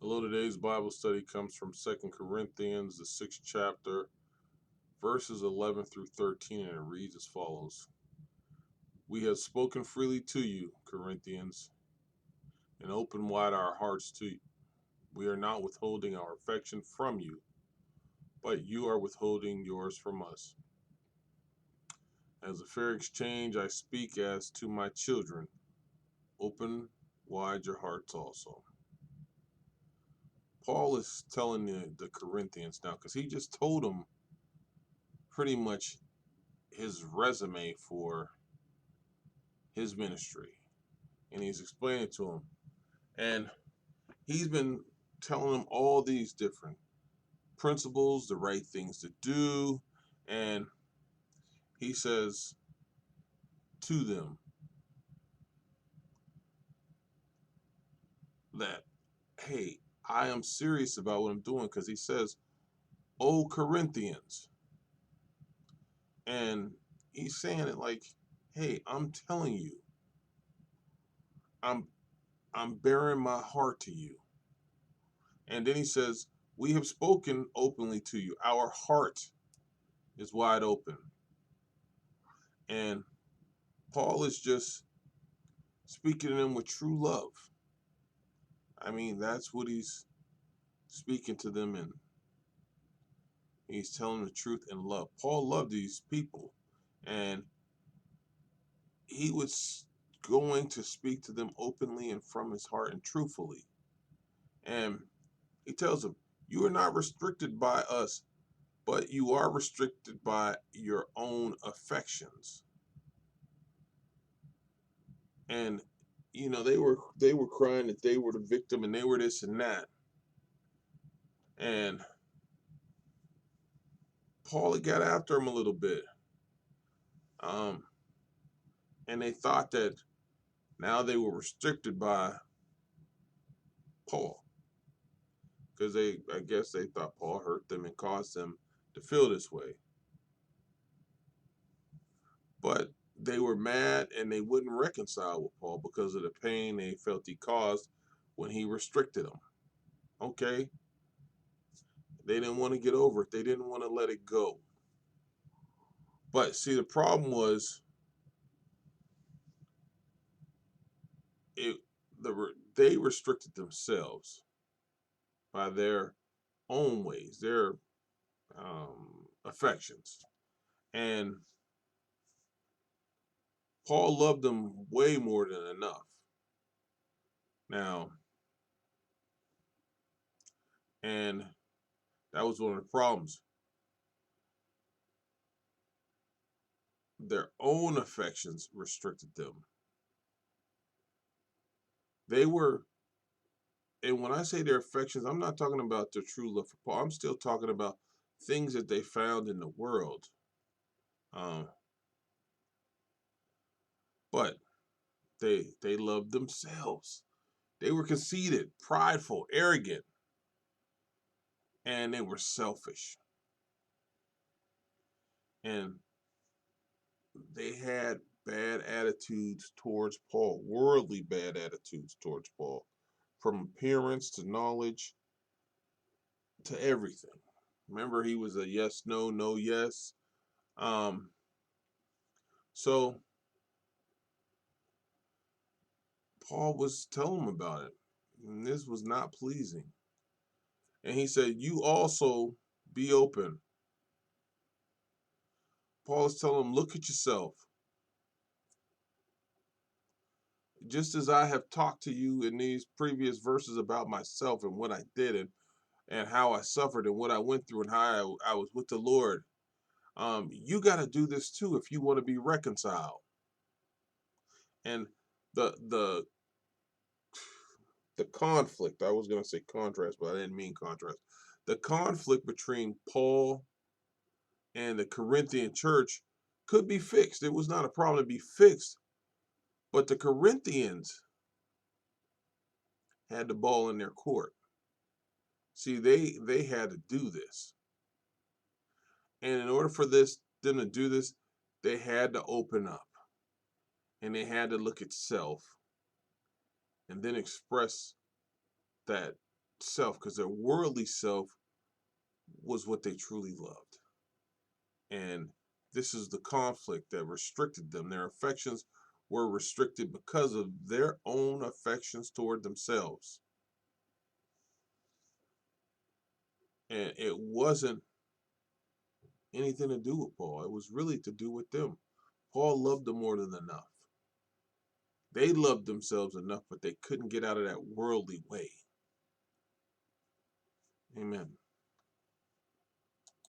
Hello, today's Bible study comes from 2 Corinthians, the 6th chapter, verses 11 through 13, and it reads as follows. We have spoken freely to you, Corinthians, and opened wide our hearts to you. We are not withholding our affection from you, but you are withholding yours from us. As a fair exchange, I speak as to my children. Open wide your hearts also. Paul is telling the Corinthians now, because he just told them pretty much his resume for his ministry, and he's explaining it to them, and he's been telling them all these different principles, the right things to do, and he says to them that, hey, I am serious about what I'm doing, because he says, "O Corinthians," and he's saying it like, hey, I'm telling you, i'm I'm bearing my heart to you. And then he says, we have spoken openly to you. Our heart is wide open. And Paul is just speaking to them with true love. I mean, that's what he's speaking to them in. He's telling them the truth in love. Paul loved these people, and he was going to speak to them openly and from his heart and truthfully. And he tells them, you are not restricted by us, but you are restricted by your own affections. And they were crying that they were the victim and they were this and that. And Paul got after him a little bit. Um, and they thought that now they were restricted by Paul, because I guess they thought Paul hurt them and caused them to feel this way. But they were mad and they wouldn't reconcile with Paul because of the pain they felt he caused when he restricted them. Okay? They didn't want to get over it. They didn't want to let it go. But see, the problem was it they restricted themselves by their own ways, their affections. And Paul loved them way more than enough. Now, and that was one of the problems. Their own affections restricted them. They were, and when I say their affections, I'm not talking about their true love for Paul. I'm still talking about things that they found in the world. Um, but they loved themselves. They were conceited, prideful, arrogant, and they were selfish. And they had bad attitudes towards Paul, worldly bad attitudes towards Paul, from appearance to knowledge to everything. Remember, he was a yes, no, no, yes. Um, so Paul was telling him about it, and this was not pleasing. And he said, "You also be open." Paul is telling him, "Look at yourself. Just as I have talked to you in these previous verses about myself and what I did and how I suffered and what I went through and how I was with the Lord, you got to do this too if you want to be reconciled." And the the the conflict, I was going to say contrast, but I didn't mean contrast. The conflict between Paul and the Corinthian church could be fixed. It was not a problem to be fixed, but the Corinthians had the ball in their court. See, they had to do this. And in order for them to do this, they had to open up and they had to look at self and then express that self, because their worldly self was what they truly loved. And this is the conflict that restricted them. Their affections were restricted because of their own affections toward themselves. And it wasn't anything to do with Paul. It was really to do with them. Paul loved them more than enough. They loved themselves enough, but they couldn't get out of that worldly way. Amen.